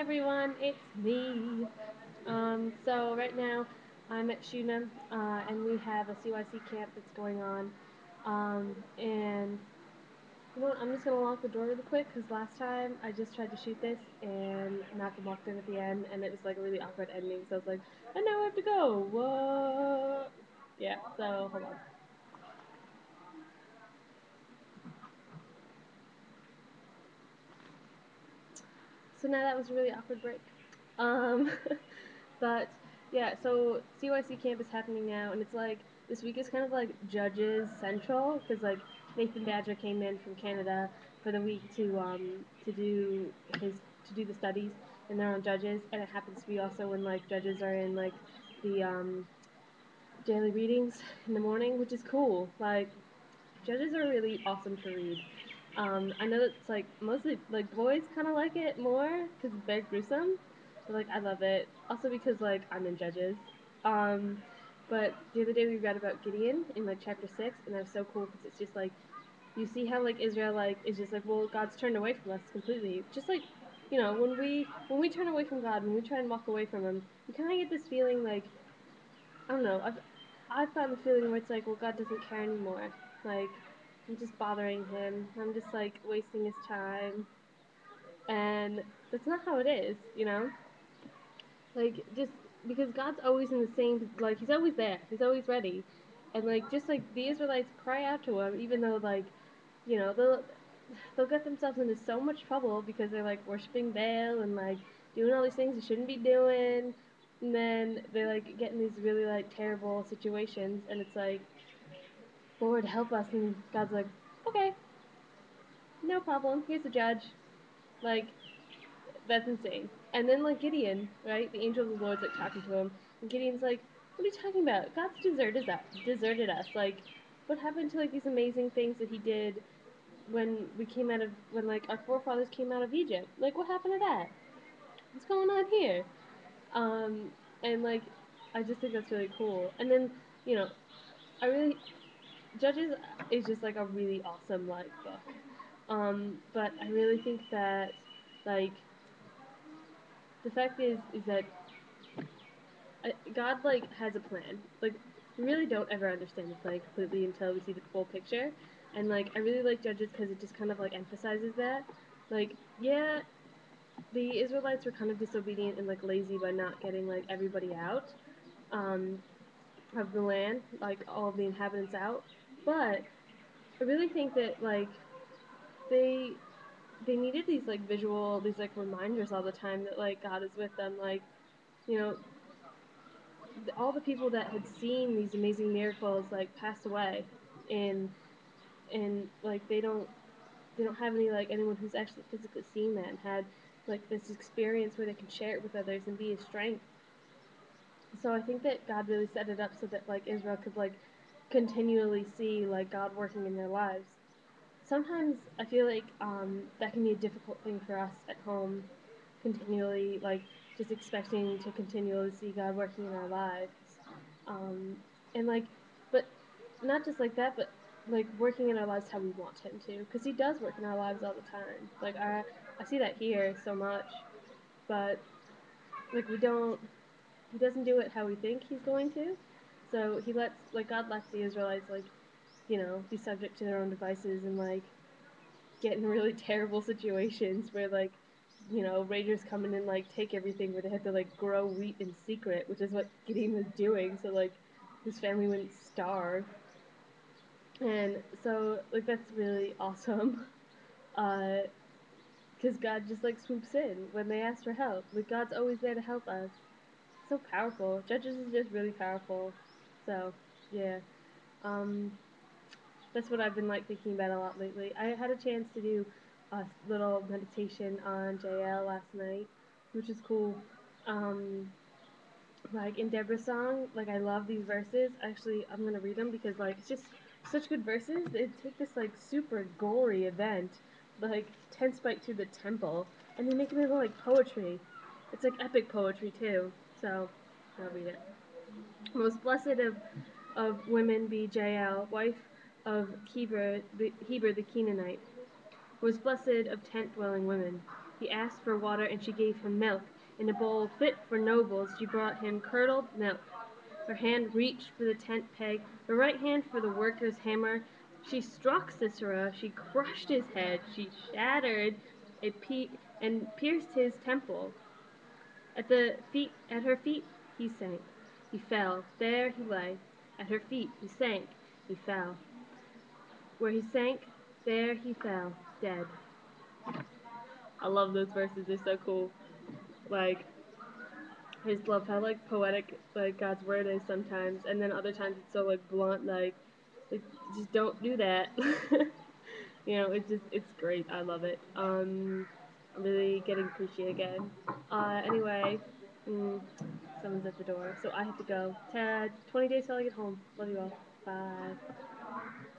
everyone, it's me. So right now I'm at Shuna, and we have a CYC camp that's going on. And you know what? I'm just gonna lock the door really quick because last time I just tried to shoot this and Malcolm walked in at the end, and it was like a really awkward ending. So I was like, and now I have to go. What? Yeah. So hold on. So now that was a really awkward break. Um, but yeah, so CYC camp is happening now, and it's like this week is kind of like Judges Central because like Nathan Badger came in from Canada for the week to do his to do the studies, and they're on Judges, and it happens to be also when like Judges are in like the daily readings in the morning, which is cool. Like Judges are really awesome to read. I know it's like mostly like boys kind of like it more because it's very gruesome, but like I love it. Also because like I'm in Judges. Um, but the other day we read about Gideon in like chapter 6, and that was so cool because it's just like you see how like Israel like is just like, well, God's turned away from us completely. Just like, you know, when we turn away from God, when we try and walk away from Him, you kind of get this feeling like, I don't know. I've gotten the feeling where it's like, well, God doesn't care anymore. Like, I'm just bothering Him. I'm just like wasting His time, and that's not how it is, you know. Like, just because God's always in the same, like He's always there. He's always ready, and like just like the Israelites cry out to Him, even though like, you know, they'll get themselves into so much trouble because they're like worshiping Baal and like doing all these things they shouldn't be doing. And then they like get in these really like terrible situations, and it's like, Lord, help us. And God's like, okay, no problem. Here's the judge. Like, that's insane. And then like Gideon, right? The angel of the Lord's like talking to him, and Gideon's like, what are you talking about? God's deserted us. Like, what happened to like these amazing things that He did when like our forefathers came out of Egypt? Like, what happened to that? What's going on here? Um, and like, I just think that's really cool. And then, you know, I really Judges is just like a really awesome like book. But I really think that like the fact is that God like has a plan. Like we really don't ever understand the plan completely until we see the full picture. And like I really like Judges because it just kind of like emphasizes that. Like yeah, the Israelites were kind of disobedient and like lazy by not getting like everybody out um, of the land, like all of the inhabitants out. But I really think that like they they needed these like reminders all the time that like God is with them. Like you know, all the people that had seen these amazing miracles like passed away, and like they don't have any like anyone who's actually physically seen that and had like this experience where they can share it with others and be a strength. So I think that God really set it up so that like Israel could like continually see like God working in their lives. Sometimes I feel like that can be a difficult thing for us at home, continually like just expecting to continually see God working in our lives, um, and like, but not just like that, but like working in our lives how we want Him to, because He does work in our lives all the time. Like I see that here so much, but like we don't. He doesn't do it how we think He's going to. So He lets like God lets the Israelites like be subject to their own devices and like get in really terrible situations where like raiders come in and like take everything where they have to like grow wheat in secret, which is what Gideon was doing, so like his family wouldn't starve. And so like that's really awesome. Because God just like swoops in when they ask for help. Like God's always there to help us. So powerful. Judges is just really powerful. So yeah. Um, that's what I've been like thinking about a lot lately. I had a chance to do a little meditation on JL last night, which is cool. Um, like in Deborah's song, like I love these verses. Actually, I'm gonna read them because like it's just such good verses. They take this like super gory event, like tent spike through the temple, and they make it into like poetry. It's like epic poetry too. So I'll read it. Most blessed of women be Jael, wife of Heber the Canaanite, was blessed of tent-dwelling women. He asked for water, and she gave him milk. In a bowl fit for nobles, she brought him curdled milk. Her hand reached for the tent peg, her right hand for the worker's hammer. She struck Sisera, she crushed his head, she shattered and pierced his temple. At her feet, he sank. He fell. There he lay. At her feet, he sank. He fell. Where he sank, there he fell, dead. I love those verses. They're so cool. Like, I just love how like poetic like God's word is sometimes, and then other times it's so like blunt. Like just don't do that. It's great. I love it. I'm really getting appreciated again. Anyway, someone's at the door, so I have to go. 20 days till I get home. Love you all. Bye.